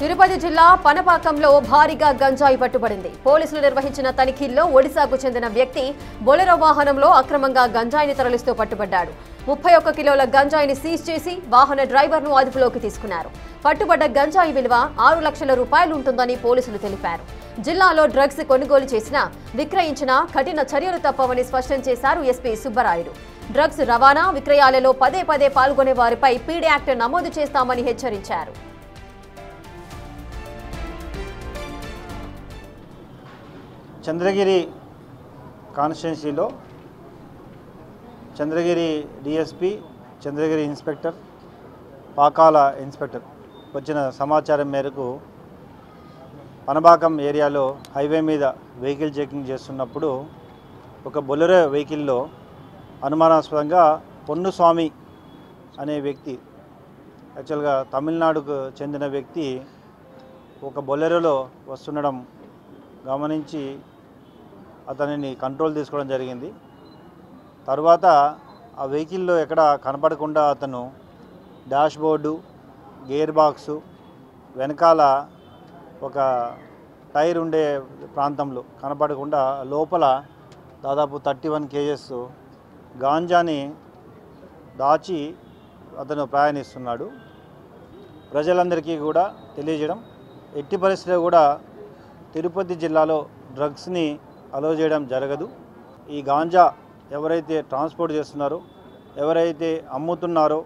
తిరుపతి జిల్లా పనపాకంలో భారీగా గంజాయి పట్టుబడింది. పోలీసులు నిర్వహించిన తనిఖీల్లో ఒడిశాకు చెందిన వ్యక్తి బొలెరో వాహనంలో అక్రమంగా గంజాయిని తరలిస్తూ పట్టుబడ్డాడు. 31 కిలోల గంజాయిని సీజ్ చేసి వాహన డ్రైవర్ను అదుపులోకి తీసుకున్నారు. పట్టుబడ్డ గంజాయి విలువ 6 లక్షల రూపాయలు ఉంటుందని పోలీసులు తెలిపారు. జిల్లాలో డ్రగ్స్ కొనుగోలు చేసినా విక్రయించినా కఠిన చర్యలు తప్పవని స్పష్టం చేశారు ఎస్పీ సుబ్బరాయుడు. డ్రగ్స్ రవాణా విక్రయాలలో పదే పాల్గొనే వారిపై పీడీ యాక్ట్ నమోదు చేస్తామని హెచ్చరించారు. చంద్రగిరి కాన్స్టిట్యున్సీలో Chandragiri DSP, Chandragiri inspector, Pakala inspector వచ్చిన సమాచారం మేరకు పనబాకం ఏరియాలో హైవే మీద వెహికల్ చెకింగ్ చేస్తున్నప్పుడు ఒక బొలెరో వెహికల్లో అనుమానాస్పదంగా పొన్నుస్వామి అనే వ్యక్తి, యాక్చువల్గా తమిళనాడుకు చెందిన వ్యక్తి ఒక బొలెరోలో వస్తుండడం గమనించి అతనిని కంట్రోల్ తీసుకోవడం జరిగింది. తర్వాత ఆ వెహికల్లో ఎక్కడ కనపడకుండా అతను డాష్ బోర్డు, గేర్ బాక్సు, వెనకాల ఒక టైర్ ఉండే ప్రాంతంలో కనపడకుండా లోపల దాదాపు 31 kgs గాంజాని దాచి అతను ప్రయాణిస్తున్నాడు. ప్రజలందరికీ కూడా తెలియజేయడం, ఎట్టి పరిస్థితిలో కూడా తిరుపతి జిల్లాలో డ్రగ్స్ని అలో చేయడం జరగదు. ఈ గాంజా ఎవరైతే ట్రాన్స్పోర్ట్ చేస్తున్నారో, ఎవరైతే అమ్ముతున్నారో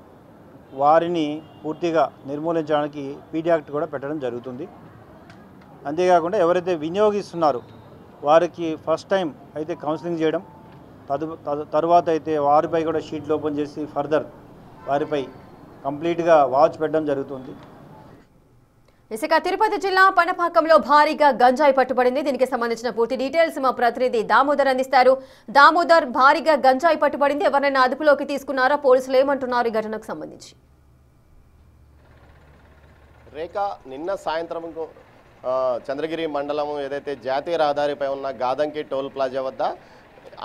వారిని పూర్తిగా నిర్మూలించడానికి పీడీ యాక్ట్ కూడా పెట్టడం జరుగుతుంది. అంతేకాకుండా ఎవరైతే వినియోగిస్తున్నారో వారికి ఫస్ట్ టైం అయితే కౌన్సిలింగ్ చేయడం, తరువాత అయితే వారిపై కూడా షీట్లు ఓపెన్ చేసి ఫర్దర్ వారిపై కంప్లీట్గా వాచ్ పెట్టడం జరుగుతుంది. ఇసుక తిరుపతి జిల్లా పనపాకంలో భారీగా గంజాయి పట్టుబడింది. దీనికి సంబంధించిన పూర్తి డీటెయిల్స్ మా ప్రతినిధి దామోదర్ అందిస్తారు. దామోదర్, భారీగా గంజాయి పట్టుబడింది, ఎవరైనా అదుపులోకి తీసుకున్నారా? పోలీసులు ఏమంటున్నారు ఈ ఘటనకు సంబంధించి? రేఖ, నిన్న సాయంత్రం చంద్రగిరి మండలం ఏదైతే జాతీయ రహదారిపై ఉన్న గాదంకి టోల్ ప్లాజా వద్ద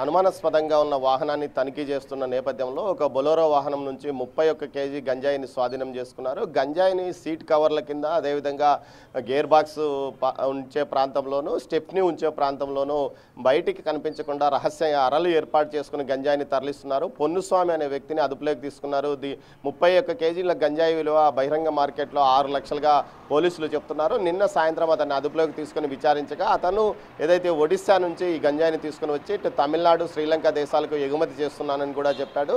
అనుమానాస్పదంగా ఉన్న వాహనాన్ని తనిఖీ చేస్తున్న నేపథ్యంలో ఒక బొలెరో వాహనం నుంచి 31 kg గంజాయిని స్వాధీనం చేసుకున్నారు. గంజాయిని సీట్ కవర్ల కింద, అదేవిధంగా గేర్ బాక్స్ ఉంచే ప్రాంతంలోనూ, స్టెప్ని ఉంచే ప్రాంతంలోనూ బయటికి కనిపించకుండా రహస్య అరలు ఏర్పాటు చేసుకుని గంజాయిని తరలిస్తున్నారు. పొన్నుస్వామి అనే వ్యక్తిని అదుపులోకి తీసుకున్నారు. 31 kgల గంజాయి విలువ బహిరంగ మార్కెట్లో 6 లక్షలుగా పోలీసులు చెప్తున్నారు. నిన్న సాయంత్రం అతన్ని అదుపులోకి తీసుకుని విచారించగా అతను ఏదైతే ఒడిశా నుంచి ఈ గంజాయిని తీసుకుని వచ్చి తమిళనాడు, శ్రీలంక దేశాలకు ఎగుమతి చేస్తున్నానని కూడా చెప్పాడు.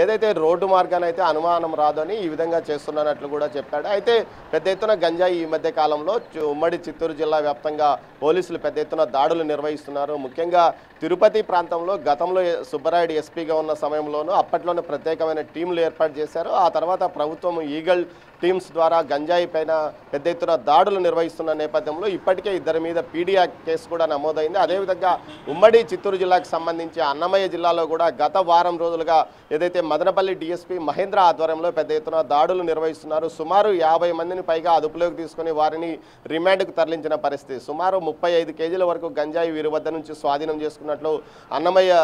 ఏదైతే రోడ్డు మార్గాన్ని అయితే అనుమానం రాదని ఈ విధంగా చేస్తున్నానట్లు కూడా చెప్పాడు. అయితే పెద్ద ఎత్తున గంజాయి ఈ మధ్య కాలంలో ఉమ్మడి చిత్తూరు జిల్లా వ్యాప్తంగా పోలీసులు పెద్ద ఎత్తున దాడులు నిర్వహిస్తున్నారు. ముఖ్యంగా తిరుపతి ప్రాంతంలో గతంలో సుబ్బరాయుడు ఎస్పీగా ఉన్న సమయంలోనూ అప్పట్లోనే ప్రత్యేకమైన టీంలు ఏర్పాటు చేశారు. ఆ తర్వాత ప్రభుత్వం ఈగల్ టీమ్స్ ద్వారా గంజాయి పైన పెద్ద ఎత్తున దాడులు నిర్వహిస్తున్న నేపథ్యంలో ఇప్పటికే ఇద్దరి మీద పీడీ యాక్ట్ కేసు కూడా నమోదైంది. అదేవిధంగా ఉమ్మడి చిత్తూరు జిల్లాకు సంబంధించి అన్నమయ్య జిల్లాలో కూడా గత వారం రోజులుగా ఏదైతే మదనపల్లి డిఎస్పీ మహేంద్ర ఆధ్వర్యంలో పెద్ద ఎత్తున దాడులు నిర్వహిస్తున్నారు. సుమారు 50 మందిని పైగా అదుపులోకి తీసుకుని వారిని రిమాండ్కు తరలించిన పరిస్థితి. సుమారు 35 kgల వరకు గంజాయి వీరి వద్ద నుంచి స్వాధీనం చేసుకున్నట్లు అన్నమయ్య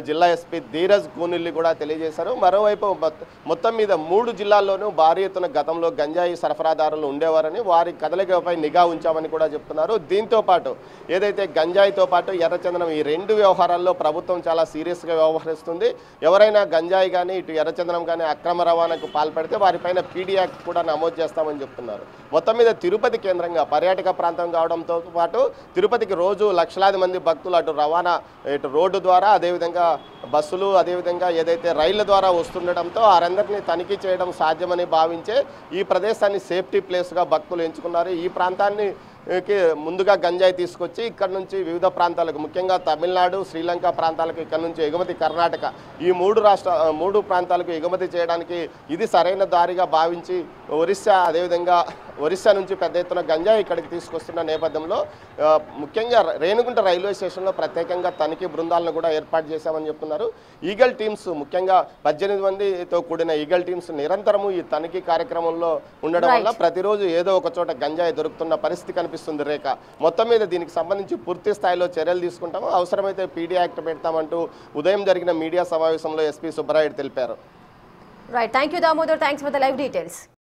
జిల్లా ఎస్పీ ధీరజ్ కూనిల్లి కూడా తెలియజేశారు. మరోవైపు మొత్తం మీద 3 జిల్లాల్లోనూ భారీ ఎత్తున గతంలో గంజాయి సరఫరాదారులు ఉండేవారని, వారి కదలికపై నిఘా ఉంచామని కూడా చెప్తున్నారు. దీంతో పాటు ఏదైతే గంజాయితో పాటు ఎర్రచందనం, ఈ 2 వ్యవహారాల్లో ప్రభుత్వం చాలా సీరియస్గా వ్యవహరిస్తుంది. ఎవరైనా గంజాయి కానీ ఇటు ఎర్రచందనం కానీ అక్రమ రవాణాకు పాల్పడితే వారిపైన పీడీ యాక్ట్ కూడా నమోదు చేస్తామని చెప్తున్నారు. మొత్తం మీద తిరుపతి కేంద్రంగా పర్యాటక ప్రాంతం కావడంతో పాటు తిరుపతికి రోజు లక్షలాది మంది భక్తులు అటు రవాణా, ఇటు రోడ్డు ద్వారా, అదేవిధంగా బస్సులు, అదేవిధంగా ఏదైతే రైళ్ల ద్వారా వస్తుండటంతో వారందరినీ తనిఖీ చేయడం సాధ్యమని భావించే ఈ ప్రదేశాన్ని సేఫ్టీ ప్లేస్గా భక్తులు ఎంచుకున్నారు. ఈ ప్రాంతాన్ని ముందుగా గంజాయి తీసుకొచ్చి ఇక్కడ నుంచి వివిధ ప్రాంతాలకు, ముఖ్యంగా తమిళనాడు, శ్రీలంక ప్రాంతాలకు ఇక్కడ నుంచి ఎగుమతి, కర్ణాటక, ఈ 3 ప్రాంతాలకు ఎగుమతి చేయడానికి ఇది సరైన దారిగా భావించి ఒరిస్సా నుంచి పెద్ద ఎత్తున గంజాయి ఇక్కడికి తీసుకొస్తున్న నేపథ్యంలో ముఖ్యంగా రేణిగుంట రైల్వే స్టేషన్లో ప్రత్యేకంగా తనిఖీ బృందాలను కూడా ఏర్పాటు చేశామని చెప్తున్నారు. ఈగల్ టీమ్స్, ముఖ్యంగా 18 మందితో కూడిన ఈగల్ టీమ్స్ నిరంతరము ఈ తనిఖీ కార్యక్రమంలో ఉండడం వల్ల ప్రతిరోజు ఏదో ఒక చోట గంజాయి దొరుకుతున్న పరిస్థితి కనిపిస్తుంది. రేఖ, మొత్తం మీద దీనికి సంబంధించి పూర్తి స్థాయిలో చర్యలు తీసుకుంటాము, అవసరమైతే పీడీ యాక్ట్ పెడతామంటూ ఉదయం జరిగిన మీడియా సమావేశంలో ఎస్పీ సుబ్బరాయుడు తెలిపారు. Right, thank you Damodar, thanks for the live details.